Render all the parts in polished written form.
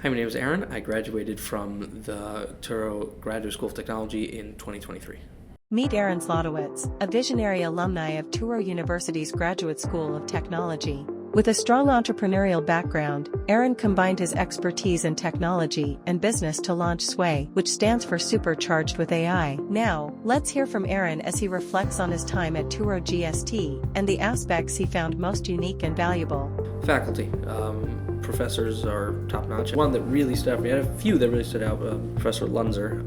Hi, my name is Aaron. I graduated from the Turo Graduate School of Technology in 2023. Meet Aaron Zlotowitz, a visionary alumni of Turo University's Graduate School of Technology. With a strong entrepreneurial background, Aaron combined his expertise in technology and business to launch Sway, which stands for Supercharged with AI. Now, let's hear from Aaron as he reflects on his time at Turo GST and the aspects he found most unique and valuable. Faculty. Professors are top-notch. One that really stood out, we had a few that really stood out, Professor Lunzer.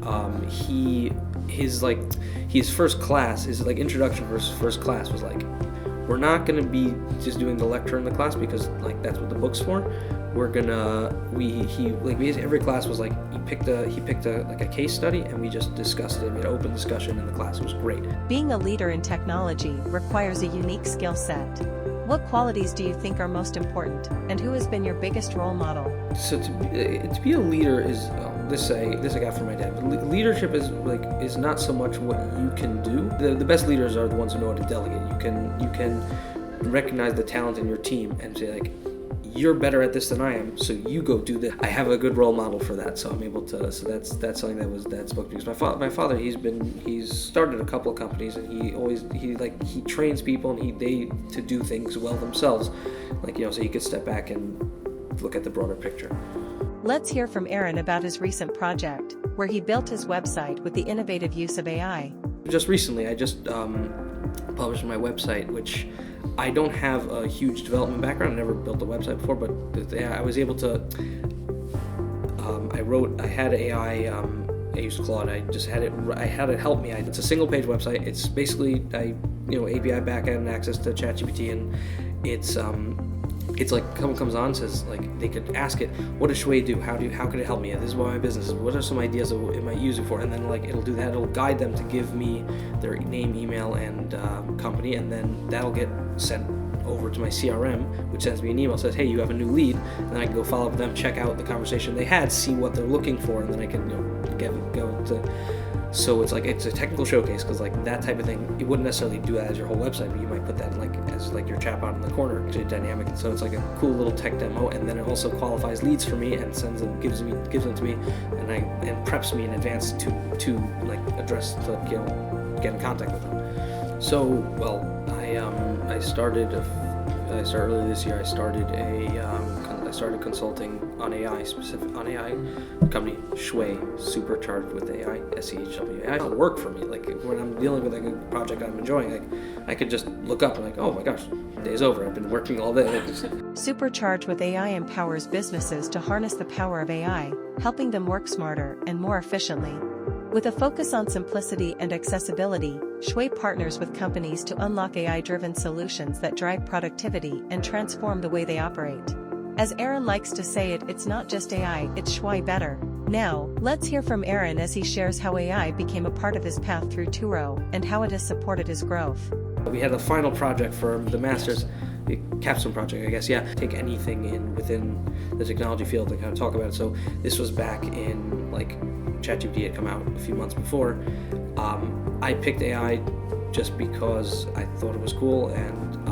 His first class, his introduction for his first class was like, we're not going to be just doing the lecture in the class because that's what the book's for. We're gonna every class was he picked a case study and we just discussed it. We had an open discussion in the class. It was great. Being a leader in technology requires a unique skill set. What qualities do you think are most important, and who has been your biggest role model? So to be a leader is this I got from my dad. Leadership is not so much what you can do. The best leaders are the ones who know how to delegate. You can recognize the talent in your team and say you're better at this than I am, so you go do this. I have a good role model for that, so I'm able to. So that's something that spoke to me. My father, he's started a couple of companies, and he trains people and to do things well themselves, so he could step back and look at the broader picture. Let's hear from Aaron about his recent project, where he built his website with the innovative use of AI. Just recently, I just published my website, which I don't have a huge development background. I never built a website before, but I was able to. I had AI. I used Claude. I had it help me. It's a single-page website. It's basically API backend access to ChatGPT, and it's someone comes on and says they could ask it, what does Shui do? How could it help me? This is what my business is. What are some ideas of it might use it for? And then it'll do that. It'll guide them to give me their name, email, and company, and then that'll get sent over to my CRM, which sends me an email, says, hey, you have a new lead, and then I can go follow up with them, check out the conversation they had, see what they're looking for, and then I can go to. So it's a technical showcase, because that type of thing, it wouldn't necessarily do that as your whole website, but you might put that as your chatbot in the corner, it's dynamic. So it's a cool little tech demo, and then it also qualifies leads for me and gives them to me, and preps me in advance to address get in contact with them. So I started earlier this year. I started consulting on AI, company Shui, Supercharged with AI, SEHWA. It'll work for me. When I'm dealing with a project I'm enjoying, I could just look up and oh my gosh, day's over. I've been working all day. Supercharged with AI empowers businesses to harness the power of AI, helping them work smarter and more efficiently. With a focus on simplicity and accessibility, Shui partners with companies to unlock AI-driven solutions that drive productivity and transform the way they operate. As Aaron likes to say it's not just AI, it's Shui better. Now, let's hear from Aaron as he shares how AI became a part of his path through Turo and how it has supported his growth. We had a final project for the master's, the capstone project, I guess. Yeah, take anything within the technology field and kind of talk about it. So this was back in ChatGPT had come out a few months before. I picked AI just because I thought it was cool, and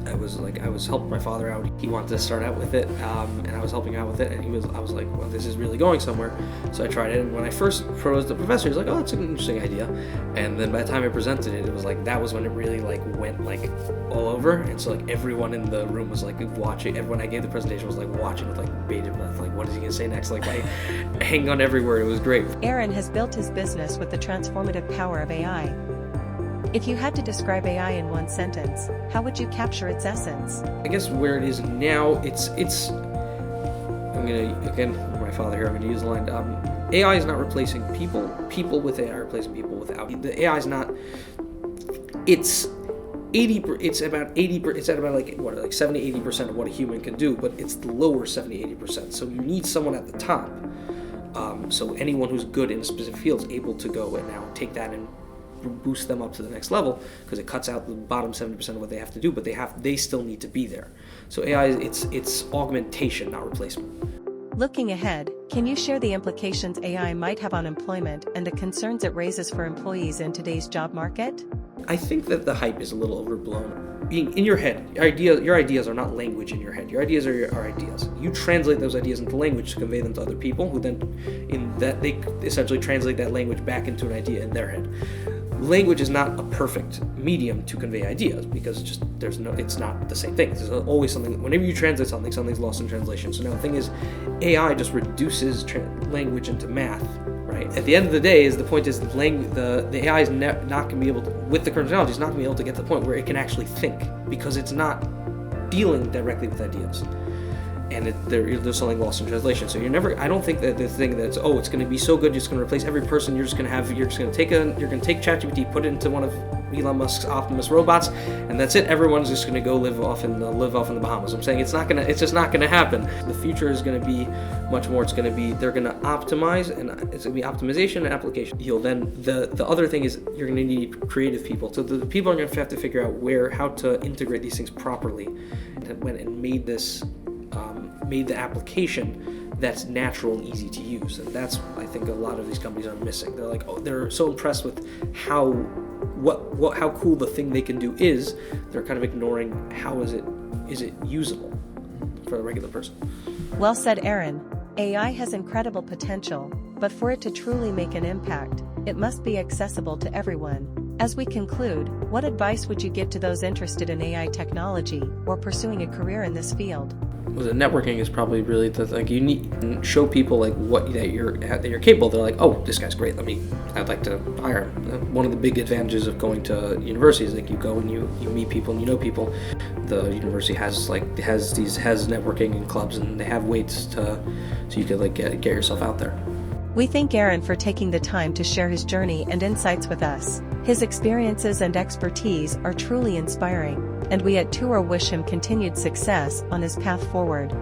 I was helping my father out. He wanted to start out with it, and I was helping out with it, and I was like, well, this is really going somewhere. So I tried it, and when I first proposed the professor, he was like, oh, that's an interesting idea. And then by the time I presented it, it was that was when it really went all over. And so everyone in the room was watching. Everyone I gave the presentation was watching with bated breath, what is he gonna say next? Hanging on every word. It was great. Aaron has built his business with the transformative power of AI. If you had to describe AI in one sentence, how would you capture its essence? I guess where it is now, it's. I'm gonna my father here. I'm gonna use the line. AI is not replacing people. People with AI are replacing people without. The AI is not. It's 80. It's about 80. It's at about 70-80% of what a human can do, but it's the lower 70-80%. So you need someone at the top. So anyone who's good in a specific field is able to go and now take that and boost them up to the next level, because it cuts out the bottom 70% of what they have to do, but they still need to be there. So AI, it's augmentation, not replacement. Looking ahead, can you share the implications AI might have on employment and the concerns it raises for employees in today's job market? I think that the hype is a little overblown. in your head, your ideas are not language in your head. Your ideas are ideas. You translate those ideas into language to convey them to other people, who then, they essentially translate that language back into an idea in their head. Language is not a perfect medium to convey ideas, because it's not the same thing. There's always something. Whenever you translate something, something's lost in translation. So now the thing is, AI just reduces language into math. Right? At the end of the day, the AI is not going to be able to, with the current technology, is not going to be able to get to the point where it can actually think, because it's not dealing directly with ideas, and there's something lost in translation. So I don't think that the thing that's it's going to be so good, it's going to replace every person. You're just going to take ChatGPT, put it into one of Elon Musk's Optimus robots, and that's it. Everyone's just going to go live off in the Bahamas. I'm saying it's just not going to happen. The future is going to be much more. They're going to optimize, and it's going to be optimization and application. The other thing is, you're going to need creative people. So the people are going to have to figure out how to integrate these things properly, and went and made the application that's natural and easy to use. And that's, I think, a lot of these companies are missing. They're like, they're so impressed with how cool the thing they can do is. They're kind of ignoring how is it usable for the regular person. Well said, Aaron. AI has incredible potential, but for it to truly make an impact, it must be accessible to everyone. As we conclude, what advice would you give to those interested in AI technology or pursuing a career in this field? Well, the networking is probably really you need to show people that you're capable. They're like, oh, this guy's great. I'd like to hire him. One of the big advantages of going to university is you go and you meet people and you know people. The university has networking and clubs, and they have ways so you could get yourself out there. We thank Aaron for taking the time to share his journey and insights with us. His experiences and expertise are truly inspiring, and we at Tour wish him continued success on his path forward.